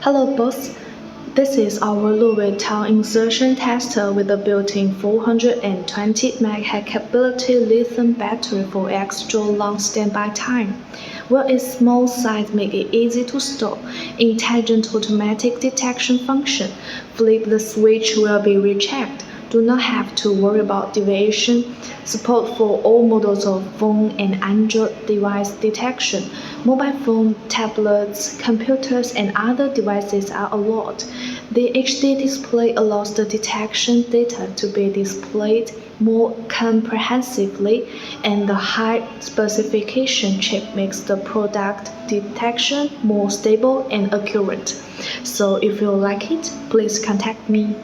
Hello boss, this is our LUOWEI town insertion tester with a built-in 420 mAh capability lithium battery for extra long standby time. While its small size makes it easy to store, intelligent automatic detection function. Flip the switch will be rechecked. Do not have to worry about deviation. Support for all models of phone and Android device detection. Mobile phone, tablets, computers, and other devices are allowed. The HD display allows the detection data to be displayed more comprehensively, and the high specification chip makes the product detection more stable and accurate. So if you like it, please contact me.